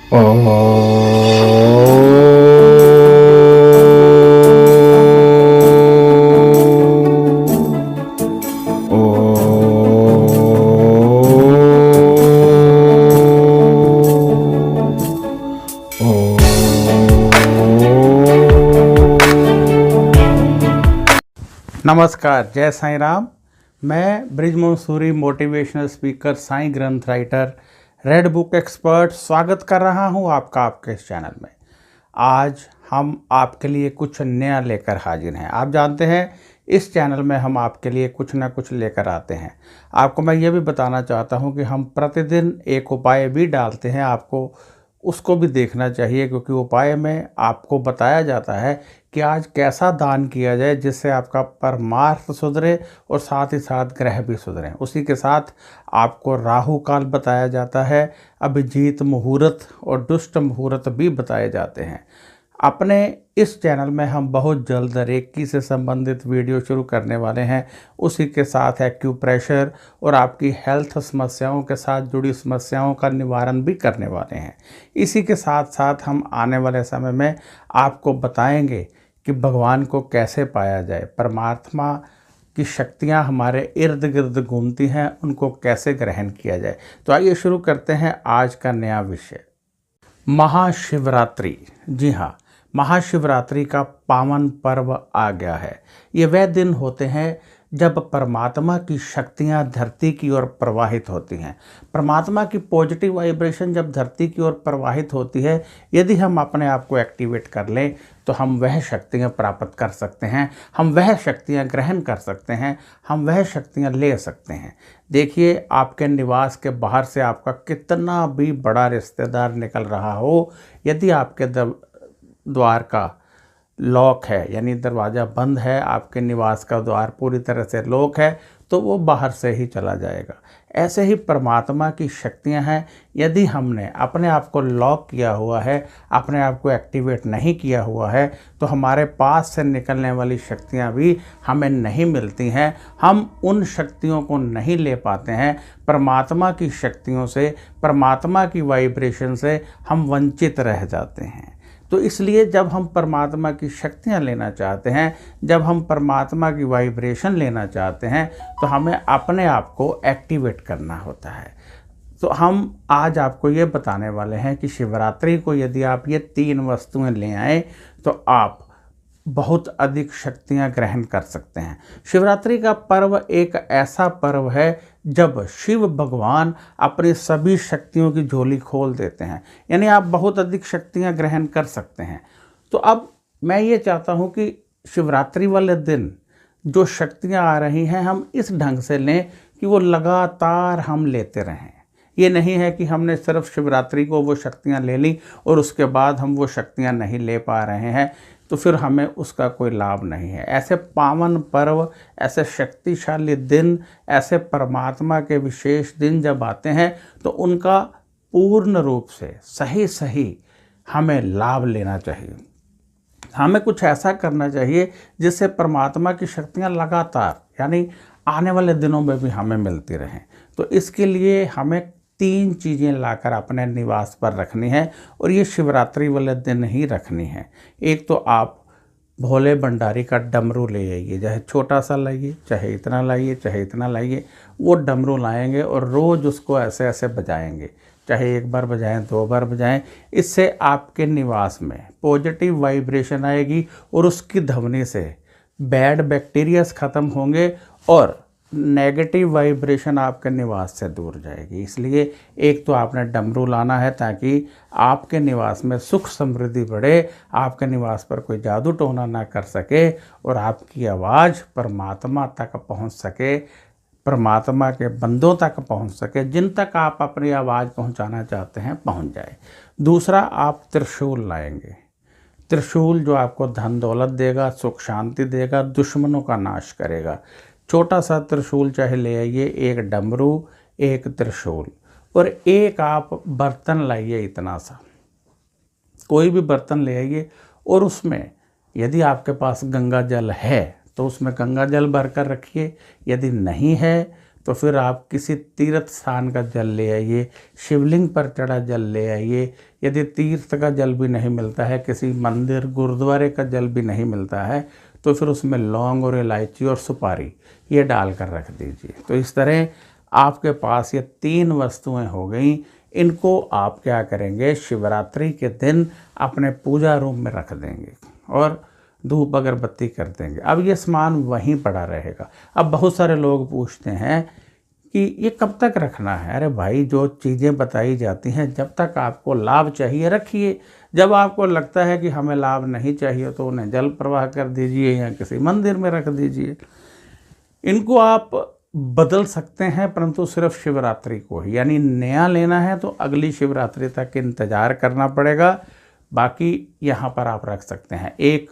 ओ नमस्कार, जय साईं राम। मैं ब्रिजमोहन सूरी, मोटिवेशनल स्पीकर, साईं ग्रंथ राइटर, रेड बुक एक्सपर्ट, स्वागत कर रहा हूं आपका आपके इस चैनल में। आज हम आपके लिए कुछ नया लेकर हाजिर हैं। आप जानते हैं इस चैनल में हम आपके लिए कुछ ना कुछ लेकर आते हैं। आपको मैं ये भी बताना चाहता हूं कि हम प्रतिदिन एक उपाय भी डालते हैं, आपको उसको भी देखना चाहिए, क्योंकि उपाय में आपको बताया जाता है कि आज कैसा दान किया जाए जिससे आपका परमार्थ सुधरे और साथ ही साथ ग्रह भी सुधरें। उसी के साथ आपको राहु काल बताया जाता है, अभिजीत मुहूर्त और दुष्ट मुहूर्त भी बताए जाते हैं। अपने इस चैनल में हम बहुत जल्द रेकी से संबंधित वीडियो शुरू करने वाले हैं। उसी के साथ एक्यूप्रेशर और आपकी हेल्थ समस्याओं के साथ जुड़ी समस्याओं का निवारण भी करने वाले हैं। इसी के साथ साथ हम आने वाले समय में आपको बताएंगे कि भगवान को कैसे पाया जाए, परमात्मा की शक्तियाँ हमारे इर्द गिर्द घूमती हैं, उनको कैसे ग्रहण किया जाए। तो आइए शुरू करते हैं आज का नया विषय, महाशिवरात्रि। जी हाँ, महाशिवरात्रि का पावन पर्व आ गया है। ये वह दिन होते हैं जब परमात्मा की शक्तियाँ धरती की ओर प्रवाहित होती हैं। परमात्मा की पॉजिटिव वाइब्रेशन जब धरती की ओर प्रवाहित होती है, यदि हम अपने आप को एक्टिवेट कर लें तो हम वह शक्तियाँ प्राप्त कर सकते हैं, हम वह शक्तियाँ ग्रहण कर सकते हैं, हम वह शक्तियाँ ले सकते हैं। देखिए, आपके निवास के बाहर से आपका कितना भी बड़ा रिश्तेदार निकल रहा हो, यदि आपके द्वार का लॉक है, यानी दरवाज़ा बंद है, आपके निवास का द्वार पूरी तरह से लॉक है, तो वो बाहर से ही चला जाएगा। ऐसे ही परमात्मा की शक्तियां हैं, यदि हमने अपने आप को लॉक किया हुआ है, अपने आप को एक्टिवेट नहीं किया हुआ है, तो हमारे पास से निकलने वाली शक्तियां भी हमें नहीं मिलती हैं, हम उन शक्तियों को नहीं ले पाते हैं। परमात्मा की शक्तियों से, परमात्मा की वाइब्रेशन से हम वंचित रह जाते हैं। तो इसलिए जब हम परमात्मा की शक्तियाँ लेना चाहते हैं, जब हम परमात्मा की वाइब्रेशन लेना चाहते हैं, तो हमें अपने आप को एक्टिवेट करना होता है। तो हम आज आपको ये बताने वाले हैं कि शिवरात्रि को यदि आप ये 3 वस्तुएं ले आएँ तो आप बहुत अधिक शक्तियाँ ग्रहण कर सकते हैं। शिवरात्रि का पर्व एक ऐसा पर्व है जब शिव भगवान अपनी सभी शक्तियों की झोली खोल देते हैं, यानी आप बहुत अधिक शक्तियाँ ग्रहण कर सकते हैं। तो अब मैं ये चाहता हूँ कि शिवरात्रि वाले दिन जो शक्तियाँ आ रही हैं, हम इस ढंग से लें कि वो लगातार हम लेते रहें। ये नहीं है कि हमने सिर्फ शिवरात्रि को वो शक्तियाँ ले ली और उसके बाद हम वो शक्तियाँ नहीं ले पा रहे हैं, तो फिर हमें उसका कोई लाभ नहीं है। ऐसे पावन पर्व, ऐसे शक्तिशाली दिन, ऐसे परमात्मा के विशेष दिन जब आते हैं, तो उनका पूर्ण रूप से सही हमें लाभ लेना चाहिए। हमें कुछ ऐसा करना चाहिए जिससे परमात्मा की शक्तियाँ लगातार, यानी आने वाले दिनों में भी हमें मिलती रहें। तो इसके लिए हमें 3 चीज़ें लाकर अपने निवास पर रखनी है, और ये शिवरात्रि वाले दिन ही रखनी है। एक तो आप भोले भंडारी का डमरू ले आइए, चाहे छोटा सा लाइए, चाहे इतना लाइए, चाहे इतना लाइए। वो डमरू लाएंगे और रोज़ उसको ऐसे ऐसे बजाएंगे, चाहे 1 बार बजाएं, 2 बार बजाएं। इससे आपके निवास में पॉजिटिव वाइब्रेशन आएगी और उसकी ध्वनि से बैड बैक्टीरियाज ख़त्म होंगे और नेगेटिव वाइब्रेशन आपके निवास से दूर जाएगी। इसलिए एक तो आपने डमरू लाना है ताकि आपके निवास में सुख समृद्धि बढ़े, आपके निवास पर कोई जादू टोना ना कर सके और आपकी आवाज़ परमात्मा तक पहुंच सके, परमात्मा के बंदों तक पहुंच सके, जिन तक आप अपनी आवाज़ पहुंचाना चाहते हैं पहुंच जाए। दूसरा, आप त्रिशूल लाएंगे। त्रिशूल जो आपको धन दौलत देगा, सुख शांति देगा, दुश्मनों का नाश करेगा। छोटा सा त्रिशूल चाहे ले आइए, 1 डमरू, 1 त्रिशूल, और 1 आप बर्तन लाइए, इतना सा कोई भी बर्तन ले आइए, और उसमें यदि आपके पास गंगा जल है तो उसमें गंगा जल भर कर रखिए। यदि नहीं है तो फिर आप किसी तीर्थ स्थान का जल ले आइए, शिवलिंग पर चढ़ा जल ले आइए। यदि तीर्थ का जल भी नहीं मिलता है, किसी मंदिर गुरुद्वारे का जल भी नहीं मिलता है, तो फिर उसमें लौंग और इलायची और सुपारी ये डालकर रख दीजिए। तो इस तरह आपके पास ये 3 वस्तुएं हो गई। इनको आप क्या करेंगे, शिवरात्रि के दिन अपने पूजा रूम में रख देंगे और धूप अगरबत्ती कर देंगे। अब ये सामान वहीं पड़ा रहेगा। अब बहुत सारे लोग पूछते हैं कि ये कब तक रखना है। अरे भाई, जो चीज़ें बताई जाती हैं, जब तक आपको लाभ चाहिए रखिए। जब आपको लगता है कि हमें लाभ नहीं चाहिए तो उन्हें जल प्रवाह कर दीजिए या किसी मंदिर में रख दीजिए। इनको आप बदल सकते हैं, परंतु सिर्फ शिवरात्रि को ही, यानी नया लेना है तो अगली शिवरात्रि तक इंतज़ार करना पड़ेगा। बाकी यहाँ पर आप रख सकते हैं। एक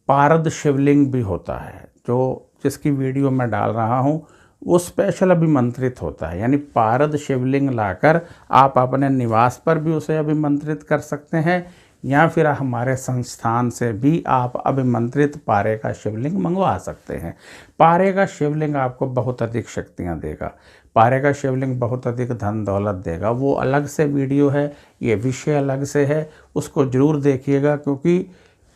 पारद शिवलिंग भी होता है, जो जिसकी वीडियो मैं डाल रहा हूँ, वो स्पेशल अभिमंत्रित होता है। यानी पारद शिवलिंग लाकर आप अपने निवास पर भी उसे अभिमंत्रित कर सकते हैं, या फिर हमारे संस्थान से भी आप अभिमंत्रित पारे का शिवलिंग मंगवा सकते हैं। पारे का शिवलिंग आपको बहुत अधिक शक्तियाँ देगा। पारे का शिवलिंग बहुत अधिक धन दौलत देगा। वो अलग से वीडियो है, ये विषय अलग से है, उसको ज़रूर देखिएगा। क्योंकि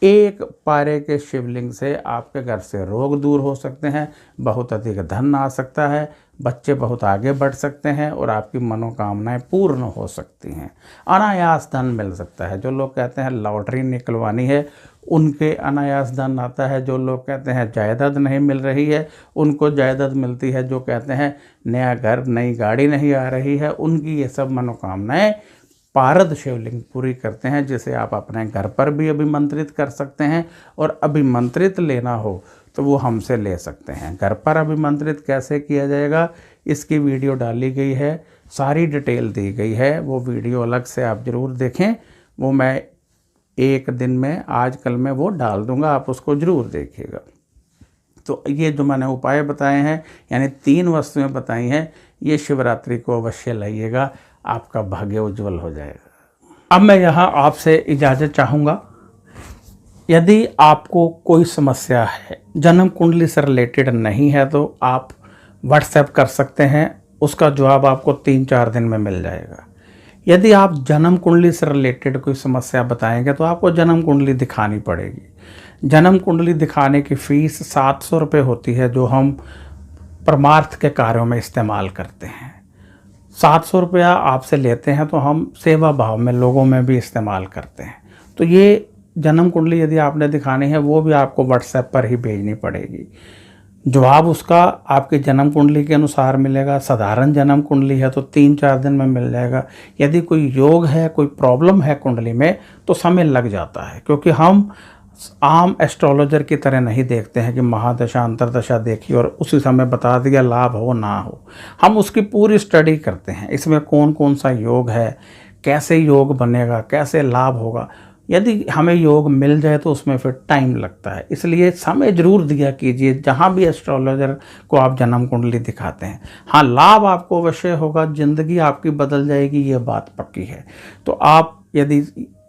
एक पारे के शिवलिंग से आपके घर से रोग दूर हो सकते हैं, बहुत अधिक धन आ सकता है, बच्चे बहुत आगे बढ़ सकते हैं और आपकी मनोकामनाएं पूर्ण हो सकती हैं। अनायास धन मिल सकता है। जो लोग कहते हैं लॉटरी निकलवानी है, उनके अनायास धन आता है। जो लोग कहते हैं जायदाद नहीं मिल रही है, उनको जायदाद मिलती है। जो कहते हैं नया घर, नई गाड़ी नहीं आ रही है, उनकी ये सब मनोकामनाएं पारद शिवलिंग पूरी करते हैं, जिसे आप अपने घर पर भी अभिमंत्रित कर सकते हैं। और अभिमंत्रित लेना हो तो वो हमसे ले सकते हैं। घर पर अभिमंत्रित कैसे किया जाएगा, इसकी वीडियो डाली गई है, सारी डिटेल दी गई है। वो वीडियो अलग से आप ज़रूर देखें। वो मैं एक दिन में, आजकल में वो डाल दूंगा, आप उसको ज़रूर देखिएगा। तो ये जो मैंने उपाय बताए हैं, यानी 3 वस्तुएं बताई हैं, ये शिवरात्रि को अवश्य लाइएगा, आपका भाग्य उज्जवल हो जाएगा। अब मैं यहाँ आपसे इजाज़त चाहूँगा। यदि आपको कोई समस्या है, जन्म कुंडली से रिलेटेड नहीं है, तो आप व्हाट्सएप कर सकते हैं, उसका जवाब आपको 3-4 दिन में मिल जाएगा। यदि आप जन्म कुंडली से रिलेटेड कोई समस्या बताएंगे तो आपको जन्म कुंडली दिखानी पड़ेगी। जन्म कुंडली दिखाने की फ़ीस 700 रुपये होती है, जो हम परमार्थ के कार्यों में इस्तेमाल करते हैं। 700 रुपया आपसे लेते हैं तो हम सेवा भाव में लोगों में भी इस्तेमाल करते हैं। तो ये जन्म कुंडली यदि आपने दिखानी है, वो भी आपको व्हाट्सएप पर ही भेजनी पड़ेगी। जवाब उसका आपके जन्म कुंडली के अनुसार मिलेगा। साधारण जन्म कुंडली है तो 3-4 दिन में मिल जाएगा। यदि कोई योग है, कोई प्रॉब्लम है कुंडली में, तो समय लग जाता है। क्योंकि हम आम एस्ट्रोलॉजर की तरह नहीं देखते हैं कि महादशा अंतरदशा देखी और उसी समय बता दिया, लाभ हो ना हो। हम उसकी पूरी स्टडी करते हैं, इसमें कौन कौन सा योग है, कैसे योग बनेगा, कैसे लाभ होगा। यदि हमें योग मिल जाए तो उसमें फिर टाइम लगता है, इसलिए समय जरूर दिया कीजिए जहाँ भी एस्ट्रोलॉजर को आप जन्म कुंडली दिखाते हैं। हाँ, लाभ आपको अवश्य होगा, ज़िंदगी आपकी बदल जाएगी, ये बात पक्की है। तो आप यदि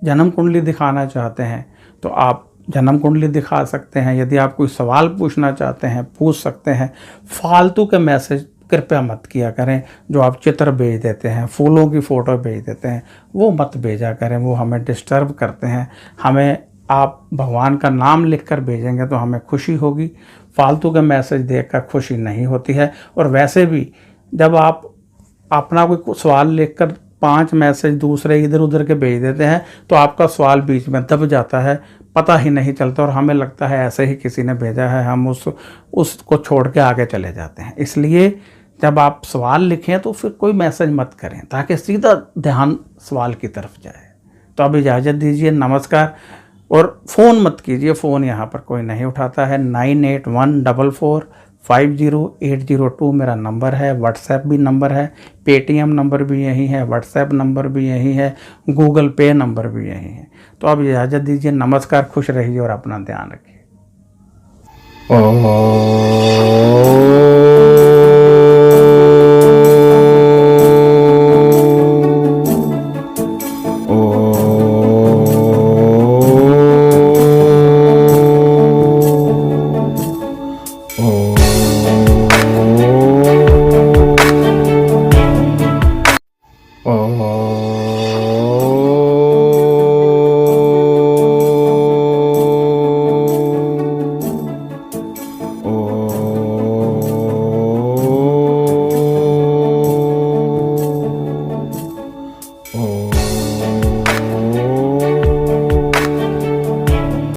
जन्म कुंडली दिखाना चाहते हैं तो आप जन्म कुंडली दिखा सकते हैं। यदि आप कोई सवाल पूछना चाहते हैं, पूछ सकते हैं। फालतू के मैसेज कृपया मत किया करें। जो आप चित्र भेज देते हैं, फूलों की फ़ोटो भेज देते हैं, वो मत भेजा करें, वो हमें डिस्टर्ब करते हैं। हमें आप भगवान का नाम लिखकर भेजेंगे तो हमें खुशी होगी। फालतू के मैसेज देखकर खुशी नहीं होती है। और वैसे भी जब आप अपना कोई सवाल लिखकर 5 मैसेज दूसरे इधर उधर के भेज देते हैं तो आपका सवाल बीच में दब जाता है, पता ही नहीं चलता और हमें लगता है ऐसे ही किसी ने भेजा है, हम उसको छोड़ के आगे चले जाते हैं। इसलिए जब आप सवाल लिखें तो फिर कोई मैसेज मत करें, ताकि सीधा ध्यान सवाल की तरफ जाए। तो अब इजाज़त दीजिए, नमस्कार। और फ़ोन मत कीजिए, फ़ोन यहाँ पर कोई नहीं उठाता है। 9814450802 मेरा नंबर है। व्हाट्सएप भी नंबर है, पेटीएम नंबर भी यही है, व्हाट्सएप नंबर भी यही है, गूगल पे नंबर भी यही है। तो अब इजाज़त दीजिए, नमस्कार, खुश रहिए और अपना ध्यान रखिए।